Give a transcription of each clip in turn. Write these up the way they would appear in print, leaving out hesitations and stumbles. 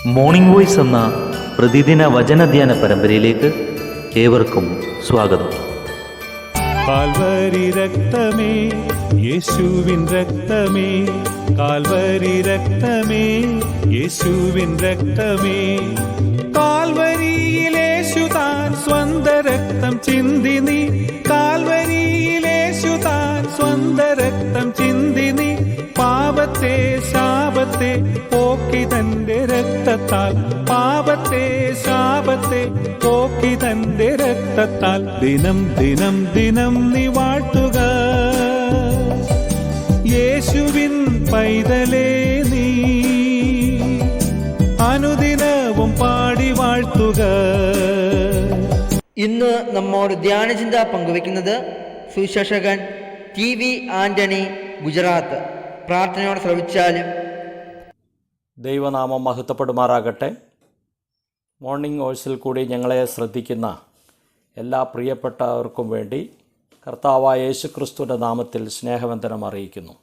Morning voice എന്ന പ്രതിദിന വചനധ്യാന പരമ്പരയിലേക്ക് ഏവർക്കും സ്വാഗതം. കാൽവരി രക്തമേ, യേശുവിൻ രക്തമേ, കാൽവരി രക്തമേ, യേശുവിൻ രക്തമേ. കാൽവരിയിലേശു താൻ സ്വന്ത രക്തം ചിന്തി നീ, കാൽവരിയിലേശു താൻ സ്വന്ത രക്തം ചിന്തി നീ. പാപത്തെ ശാപത്തെ പോക്കി തന്റെ രക്തത്താൽ, പാപത്തെ ശാപത്തെ പോക്കി തന്റെ രക്തത്താൽ ദിനം ദിനം ദിനം നീ വാഴ്ത്തുക യേശുവിൻ പൈതലേ നീ, അനുദിനവും പാടി വാഴ്ത്തുക. ഇന്ന് നമ്മോട് ധ്യാനചിന്ത പങ്കുവെക്കുന്നത് സുശേഷകൻ TV ആന്റണി, ഗുജറാത്ത്. പ്രാർത്ഥനയോടെ ശ്രവിച്ചാലും. ദൈവനാമം മഹത്വപ്പെടുമാറാകട്ടെ. മോർണിംഗ് വോയ്സിൽ കൂടി ഞങ്ങളെ ശ്രദ്ധിക്കുന്ന എല്ലാ പ്രിയപ്പെട്ടവർക്കും വേണ്ടി കർത്താവായ യേശുക്രിസ്തുവിൻ്റെ നാമത്തിൽ സ്നേഹവന്ദനം അറിയിക്കുന്നു.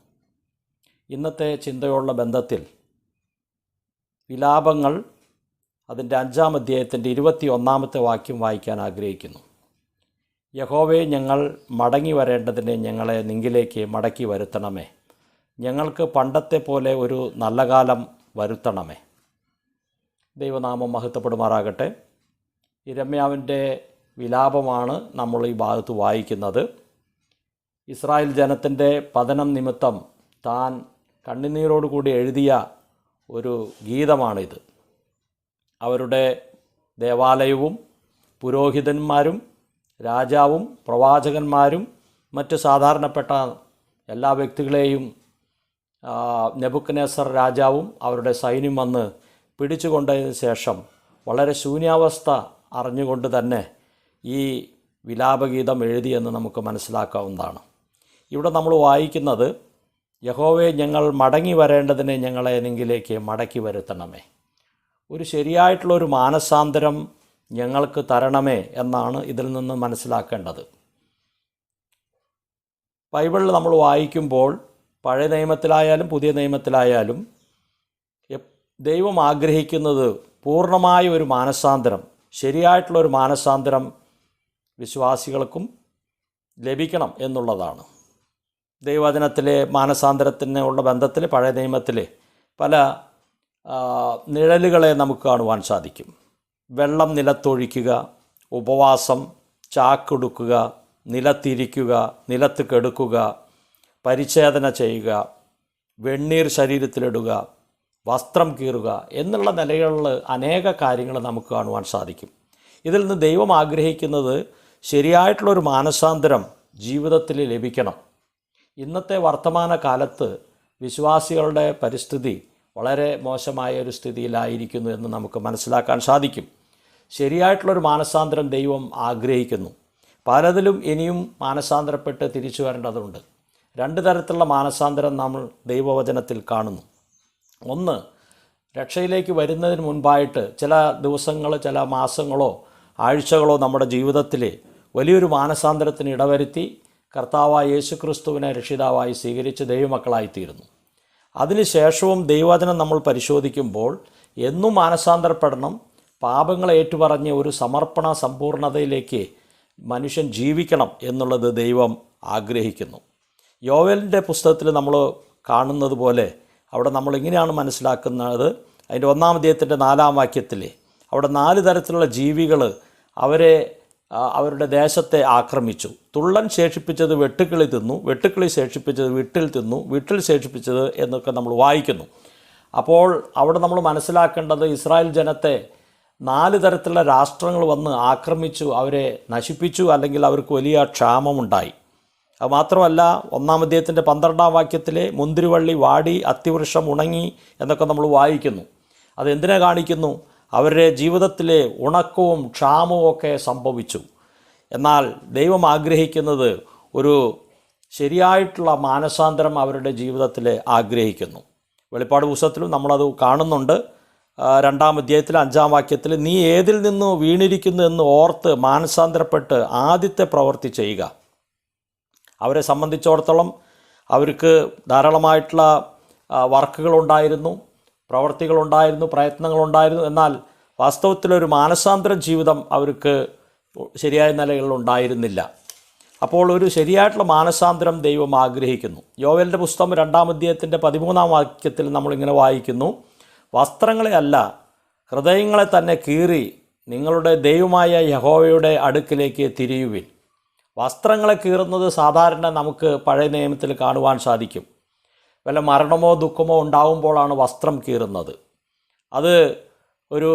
ഇന്നത്തെ ചിന്തയുള്ള ബന്ധത്തിൽ വിലാപങ്ങൾ അതിൻ്റെ 5-ാം അധ്യായത്തിൻ്റെ 21-ാമത്തെ വാക്യം വായിക്കാൻ ആഗ്രഹിക്കുന്നു. യഹോവേ, ഞങ്ങൾ മടങ്ങി വരേണ്ടതിനെ ഞങ്ങളെ നിങ്കിലേക്ക് മടക്കി വരുത്തണമേ. ഞങ്ങൾക്ക് പണ്ടത്തെ പോലെ ഒരു നല്ല കാലം വരുത്തണമേ. ദൈവനാമം മഹത്വപ്പെടുമാറാകട്ടെ. യിരെമ്യാവിൻ്റെ വിലാപമാണ് നമ്മൾ ഈ ഭാഗത്ത് വായിക്കുന്നത്. ഇസ്രായേൽ ജനത്തിൻ്റെ പതനം നിമിത്തം താൻ കണ്ണുനീരോടുകൂടി എഴുതിയ ഒരു ഗീതമാണിത്. അവരുടെ ദേവാലയവും പുരോഹിതന്മാരും രാജാവും പ്രവാചകന്മാരും മറ്റ് സാധാരണപ്പെട്ട എല്ലാ വ്യക്തികളെയും നെബൂഖദ്നേസർ രാജാവും അവരുടെ സൈന്യം വന്ന് പിടിച്ചുകൊണ്ടതിന് ശേഷം വളരെ ശൂന്യാവസ്ഥ അറിഞ്ഞുകൊണ്ട് തന്നെ ഈ വിലാപഗീതം എഴുതിയെന്ന് നമുക്ക് മനസ്സിലാക്കാവുന്നതാണ്. ഇവിടെ നമ്മൾ വായിക്കുന്നത്, യഹോവേ, ഞങ്ങൾ മടങ്ങി വരേണ്ടതിനെ ഞങ്ങളെ നിങ്കിലേക്ക് മടക്കി വരുത്തണമേ. ഒരു ശരിയായിട്ടുള്ളൊരു മാനസാന്തരം ഞങ്ങൾക്ക് തരണമേ എന്നാണ് ഇതിൽ നിന്ന് മനസ്സിലാക്കേണ്ടത്. ബൈബിളിൽ നമ്മൾ വായിക്കുമ്പോൾ പഴയ നിയമത്തിലായാലും പുതിയ നിയമത്തിലായാലും ദൈവം ആഗ്രഹിക്കുന്നത് പൂർണ്ണമായ ഒരു മാനസാന്തരം, ശരിയായിട്ടുള്ളൊരു മാനസാന്തരം വിശ്വാസികൾക്കും ലഭിക്കണം എന്നുള്ളതാണ്. ദൈവവചനത്തിലെ മാനസാന്തരത്തിനുള്ള ബന്ധത്തിൽ പഴയ നിയമത്തിലെ പല നിഴലുകളെ നമുക്ക് കാണുവാൻ സാധിക്കും. വെള്ളം നിലത്തൊഴിക്കുക, ഉപവാസം, ചാക്കെടുക്കുക, നിലത്തിരിക്കുക, നിലത്ത് കെടുക്കുക, പരിച്ഛേദന ചെയ്യുക, വെണ്ണീർ ശരീരത്തിലിടുക, വസ്ത്രം കീറുക എന്നുള്ള നിലകളിൽ അനേക കാര്യങ്ങൾ നമുക്ക് കാണുവാൻ സാധിക്കും. ഇതിൽ നിന്ന് ദൈവം ആഗ്രഹിക്കുന്നത് ശരിയായിട്ടുള്ളൊരു മാനസാന്തരം ജീവിതത്തിൽ ലഭിക്കണം. ഇന്നത്തെ വർത്തമാന കാലത്ത് വിശ്വാസികളുടെ പരിസ്ഥിതി വളരെ മോശമായ ഒരു സ്ഥിതിയിലായിരിക്കുന്നു എന്ന് നമുക്ക് മനസ്സിലാക്കാൻ സാധിക്കും. ശരിയായിട്ടുള്ളൊരു മാനസാന്തരം ദൈവം ആഗ്രഹിക്കുന്നു. പലതിലും ഇനിയും മാനസാന്തരപ്പെട്ട് തിരിച്ചു വരേണ്ടതുണ്ട്. 2 തരത്തിലുള്ള മാനസാന്തരം നമ്മൾ ദൈവവചനത്തിൽ കാണുന്നു. ഒന്ന്, രക്ഷയിലേക്ക് വരുന്നതിന് മുൻപായിട്ട് ചില ദിവസങ്ങൾ, ചില മാസങ്ങളോ ആഴ്ചകളോ നമ്മുടെ ജീവിതത്തിൽ വലിയൊരു മാനസാന്തരത്തിന് ഇടവരുത്തി കർത്താവായ യേശുക്രിസ്തുവിനെ രക്ഷിതാവായി സ്വീകരിച്ച് ദൈവമക്കളായിത്തീരുന്നു. അതിനുശേഷവും ദൈവവചനം നമ്മൾ പരിശോധിക്കുമ്പോൾ എന്നും മാനസാന്തരപ്പെടണം, പാപങ്ങളെ ഏറ്റുപറഞ്ഞ് ഒരു സമർപ്പണ സമ്പൂർണതയിലേക്ക് മനുഷ്യൻ ജീവിക്കണം എന്നുള്ളത് ദൈവം ആഗ്രഹിക്കുന്നു. യോവേലിൻ്റെ പുസ്തകത്തിൽ നമ്മൾ കാണുന്നത് പോലെ അവിടെ നമ്മൾ ഇങ്ങനെയാണ് മനസ്സിലാക്കുന്നത്. അതിൻ്റെ 1-ാം അധ്യായത്തിൻ്റെ 4-ാം വാക്യത്തിൽ അവിടെ 4 തരത്തിലുള്ള ജീവികൾ അവരുടെ ദേശത്തെ ആക്രമിച്ചു. തുള്ളൻ ശേഷിപ്പിച്ചത് വെട്ടുക്കിളി തിന്നു, വെട്ടുക്കിളി ശേഷിപ്പിച്ചത് വിട്ടിൽ തിന്നു, വിട്ടിൽ ശേഷിപ്പിച്ചത് എന്നൊക്കെ നമ്മൾ വായിക്കുന്നു. അപ്പോൾ അവിടെ നമ്മൾ മനസ്സിലാക്കേണ്ടത്, ഇസ്രായേൽ ജനത്തെ 4 തരത്തിലുള്ള രാഷ്ട്രങ്ങൾ വന്ന് ആക്രമിച്ചു, അവരെ നശിപ്പിച്ചു, അല്ലെങ്കിൽ അവർക്ക് വലിയ ക്ഷാമമുണ്ടായി. അത് മാത്രമല്ല, 1-ാം അധ്യായത്തിൻ്റെ 12-ാം വാക്യത്തിലെ മുന്തിരിവള്ളി വാടി, അത്തിവൃക്ഷം ഉണങ്ങി എന്നൊക്കെ നമ്മൾ വായിക്കുന്നു. അതെന്തിനെ കാണിക്കുന്നു? അവരുടെ ജീവിതത്തിലെ ഉണക്കവും ക്ഷാമവും ഒക്കെ സംഭവിച്ചു. എന്നാൽ ദൈവം ആഗ്രഹിക്കുന്നത് ഒരു ശരിയായിട്ടുള്ള മാനസാന്തരം അവരുടെ ജീവിതത്തിൽ ആഗ്രഹിക്കുന്നു. വെളിപ്പാട് പുസ്തകത്തിലും നമ്മളത് കാണുന്നുണ്ട്. 2-ാം അധ്യായത്തിൽ 5-ാം വാക്യത്തിൽ, നീ ഏതിൽ നിന്ന് വീണിരിക്കുന്നു എന്ന് ഓർത്ത് മാനസാന്തരപ്പെട്ട് ആദ്യത്തെ പ്രവൃത്തി ചെയ്യുക. അവരെ സംബന്ധിച്ചിടത്തോളം അവർക്ക് ധാരാളമായിട്ടുള്ള വർക്കുകളുണ്ടായിരുന്നു, പ്രവർത്തികളുണ്ടായിരുന്നു, പ്രയത്നങ്ങളുണ്ടായിരുന്നു. എന്നാൽ വാസ്തവത്തിലൊരു മാനസാന്തര ജീവിതം അവർക്ക് ശരിയായ നിലകളിൽ ഉണ്ടായിരുന്നില്ല. അപ്പോൾ ഒരു ശരിയായിട്ടുള്ള മാനസാന്തരം ദൈവം ആഗ്രഹിക്കുന്നു. യോവേലിൻ്റെ പുസ്തകം 2-ാം അധ്യായത്തിൻ്റെ 13-ാം വാക്യത്തിൽ നമ്മളിങ്ങനെ വായിക്കുന്നു, വസ്ത്രങ്ങളെ അല്ല ഹൃദയങ്ങളെ തന്നെ കീറി നിങ്ങളുടെ ദൈവമായ യഹോവയുടെ അടുക്കിലേക്ക് തിരിയുവിൻ. വസ്ത്രങ്ങളെ കീറുന്നത് സാധാരണ നമുക്ക് പഴയ നിയമത്തിൽ കാണുവാൻ സാധിക്കും. വല്ല മരണമോ ദുഃഖമോ ഉണ്ടാകുമ്പോഴാണ് വസ്ത്രം കീറുന്നത്. അത് ഒരു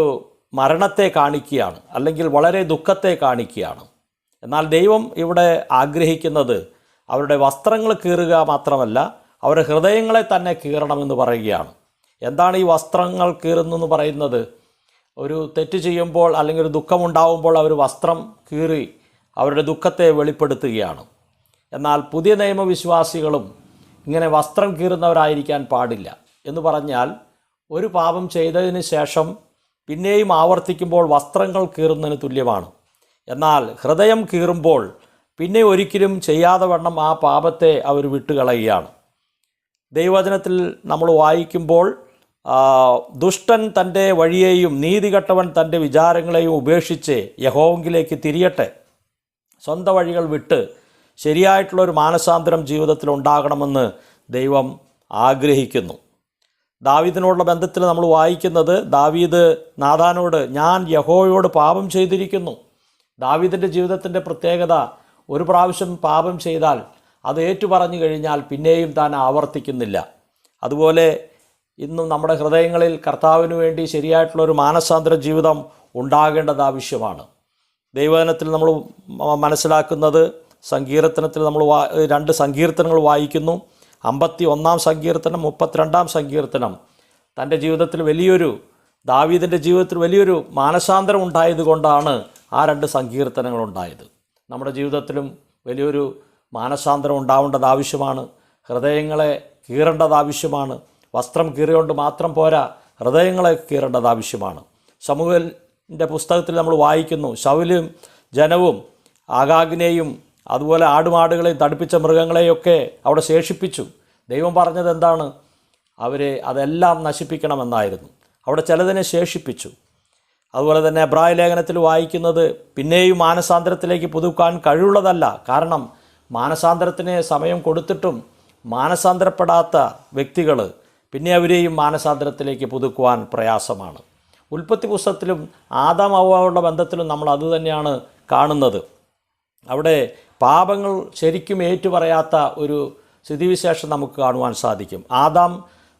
മരണത്തെ കാണിക്കുകയാണ്, അല്ലെങ്കിൽ വളരെ ദുഃഖത്തെ കാണിക്കുകയാണ്. എന്നാൽ ദൈവം ഇവിടെ ആഗ്രഹിക്കുന്നത് അവരുടെ വസ്ത്രങ്ങൾ കീറുക മാത്രമല്ല, അവരുടെ ഹൃദയങ്ങളെ തന്നെ കീറണമെന്ന് പറയുകയാണ്. എന്താണ് ഈ വസ്ത്രങ്ങൾ കീറുന്നെന്ന് പറയുന്നത്? ഒരു തെറ്റ് ചെയ്യുമ്പോൾ അല്ലെങ്കിൽ ഒരു ദുഃഖമുണ്ടാകുമ്പോൾ അവർ വസ്ത്രം കീറി അവരുടെ ദുഃഖത്തെ വെളിപ്പെടുത്തുകയാണ്. എന്നാൽ പുതിയ നിയമവിശ്വാസികളും ഇങ്ങനെ വസ്ത്രം കീറുന്നവരായിരിക്കാൻ പാടില്ല. എന്ന് പറഞ്ഞാൽ ഒരു പാപം ചെയ്തതിന് ശേഷം പിന്നെയും ആവർത്തിക്കുമ്പോൾ വസ്ത്രങ്ങൾ കീറുന്നതിന് തുല്യമാണ്. എന്നാൽ ഹൃദയം കീറുമ്പോൾ പിന്നെ ഒരിക്കലും ചെയ്യാതെ വണ്ണം ആ പാപത്തെ അവർ വിട്ടുകളയുകയാണ്. ദൈവവചനത്തിൽ നമ്മൾ വായിക്കുമ്പോൾ ദുഷ്ടൻ തൻ്റെ വഴിയെയും നീതികെട്ടവൻ തൻ്റെ വിചാരങ്ങളെയും ഉപേക്ഷിച്ച് യഹോവയിലേക്ക് തിരിയട്ടെ. സ്വന്തം വഴികൾ വിട്ട് ശരിയായിട്ടുള്ളൊരു മാനസാന്തരം ജീവിതത്തിൽ ഉണ്ടാകണമെന്ന് ദൈവം ആഗ്രഹിക്കുന്നു. ദാവീദിനോടുള്ള ബന്ധത്തിൽ നമ്മൾ വായിക്കുന്നത്, ദാവീദ് നാഥാനോട് ഞാൻ യഹോവയോട് പാപം ചെയ്തിരിക്കുന്നു. ദാവീദിൻ്റെ ജീവിതത്തിൻ്റെ പ്രത്യേകത, ഒരു പ്രാവശ്യം പാപം ചെയ്താൽ അത് ഏറ്റുപറഞ്ഞു കഴിഞ്ഞാൽ പിന്നെയും താൻ ആവർത്തിക്കുന്നില്ല. അതുപോലെ ഇന്നും നമ്മുടെ ഹൃദയങ്ങളിൽ കർത്താവിന് വേണ്ടി ശരിയായിട്ടുള്ളൊരു മാനസാന്തര ജീവിതം ഉണ്ടാകേണ്ടത് ആവശ്യമാണ്. ദൈവവചനത്തിൽ നമ്മൾ മനസ്സിലാക്കുന്നത്, സങ്കീർത്തനത്തിൽ നമ്മൾ 2 സങ്കീർത്തനങ്ങൾ വായിക്കുന്നു. 51-ാം സങ്കീർത്തനം, 32-ാം സങ്കീർത്തനം. തൻ്റെ ജീവിതത്തിൽ ദാവീദിൻ്റെ ജീവിതത്തിൽ വലിയൊരു മാനസാന്തരം ഉണ്ടായതുകൊണ്ടാണ് ആ 2 സങ്കീർത്തനങ്ങളുണ്ടായത്. നമ്മുടെ ജീവിതത്തിലും വലിയൊരു മാനസാന്തരം ഉണ്ടാവേണ്ടത് ആവശ്യമാണ്. ഹൃദയങ്ങളെ കീറേണ്ടത് ആവശ്യമാണ്. വസ്ത്രം കീറിയോണ്ട് മാത്രം പോരാ, ഹൃദയങ്ങളെ കീറേണ്ടത് ആവശ്യമാണ്. ശമൂവേലിൻ്റെ പുസ്തകത്തിൽ നമ്മൾ വായിക്കുന്നു, ശൗലും ജനവും ആഗാഗിനെയും അതുപോലെ ആടുമാടുകളെയും തടിപ്പിച്ച മൃഗങ്ങളെയൊക്കെ അവിടെ ശേഷിപ്പിച്ചു. ദൈവം പറഞ്ഞത് എന്താണ്? അവരെ അതെല്ലാം നശിപ്പിക്കണമെന്നായിരുന്നു. അവിടെ ചിലതിനെ ശേഷിപ്പിച്ചു. അതുപോലെ തന്നെ എബ്രായ ലേഖനത്തിൽ വായിക്കുന്നത്, പിന്നെയും മാനസാന്തരത്തിലേക്ക് പുതുക്കാൻ കഴിവുള്ളതല്ല. കാരണം മാനസാന്തരത്തിന് സമയം കൊടുത്തിട്ടും മാനസാന്തരപ്പെടാത്ത വ്യക്തികൾ പിന്നെ അവരെയും മാനസാന്തരത്തിലേക്ക് പുതുക്കുവാൻ പ്രയാസമാണ്. ഉൽപ്പത്തി പുസ്തകത്തിലും ആദാം ഹവ്വയുള്ള ബന്ധത്തിലും നമ്മൾ അതുതന്നെയാണ് കാണുന്നത്. അവിടെ പാപങ്ങൾ ശരിക്കും ഏറ്റുപറയാത്ത ഒരു സ്ഥിതിവിശേഷം നമുക്ക് കാണുവാൻ സാധിക്കും. ആദാം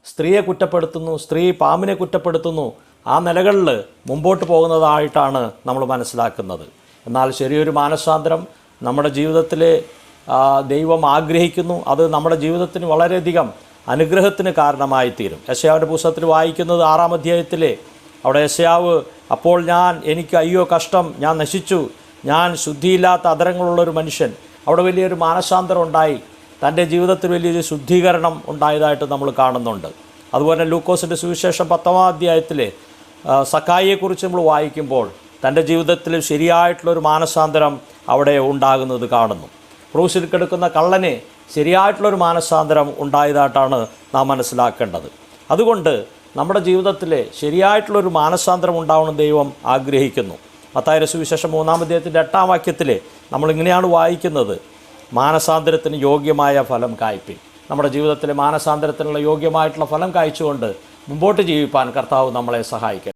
സ്ത്രീയെ കുറ്റപ്പെടുത്തുന്നു, സ്ത്രീ പാമ്പിനെ കുറ്റപ്പെടുത്തുന്നു. ആ നിലകളിൽ മുമ്പോട്ട് പോകുന്നതായിട്ടാണ് നമ്മൾ മനസ്സിലാക്കുന്നത്. എന്നാൽ ശരിയൊരു മാനസാന്തരം നമ്മുടെ ജീവിതത്തിൽ ദൈവം ആഗ്രഹിക്കുന്നു. അത് നമ്മുടെ ജീവിതത്തിന് വളരെയധികം അനുഗ്രഹത്തിന് കാരണമായി തീരും. യെശയ്യാവിൻ്റെ പുസ്തകത്തിൽ വായിക്കുന്നത് 6-ാം അധ്യായത്തിലെ അവിടെ യെശയ്യാവ്, അപ്പോൾ എനിക്ക് അയ്യോ കഷ്ടം, ഞാൻ നശിച്ചു, ഞാൻ ശുദ്ധിയില്ലാത്ത അധരങ്ങളുള്ളൊരു മനുഷ്യൻ. അവിടെ വലിയൊരു മാനസാന്തരം ഉണ്ടായി, തൻ്റെ ജീവിതത്തിൽ വലിയൊരു ശുദ്ധീകരണം ഉണ്ടായതായിട്ട് നമ്മൾ കാണുന്നുണ്ട്. അതുപോലെ ലൂക്കോസിൻ്റെ സുവിശേഷം 10-ാം അധ്യായത്തിലെ സക്കായിയെക്കുറിച്ച് നമ്മൾ വായിക്കുമ്പോൾ തൻ്റെ ജീവിതത്തിൽ ശരിയായിട്ടുള്ളൊരു മാനസാന്തരം അവിടെ ഉണ്ടാകുന്നത് കാണുന്നു. ക്രൂശിൽ കിടക്കുന്ന കള്ളനെ ശരിയായിട്ടുള്ളൊരു മാനസാന്തരം ഉണ്ടായതായിട്ടാണ് നാം മനസ്സിലാക്കേണ്ടത്. അതുകൊണ്ട് നമ്മുടെ ജീവിതത്തിൽ ശരിയായിട്ടുള്ളൊരു മാനസാന്തരം ഉണ്ടാവണം ദൈവം ആഗ്രഹിക്കുന്നു. മത്തായിയുടെ സുവിശേഷം 3-ാം അധ്യായത്തിൻ്റെ 8-ാം വാക്യത്തിൽ നമ്മളിങ്ങനെയാണ് വായിക്കുന്നത്, മാനസാന്തരത്തിന് യോഗ്യമായ ഫലം കായ്പിൻ. നമ്മുടെ ജീവിതത്തിലെ മാനസാന്തരത്തിനുള്ള യോഗ്യമായിട്ടുള്ള ഫലം കായ്ച്ചുകൊണ്ട് മുമ്പോട്ട് ജീവിപ്പാൻ കർത്താവ് നമ്മളെ സഹായിക്കട്ടെ.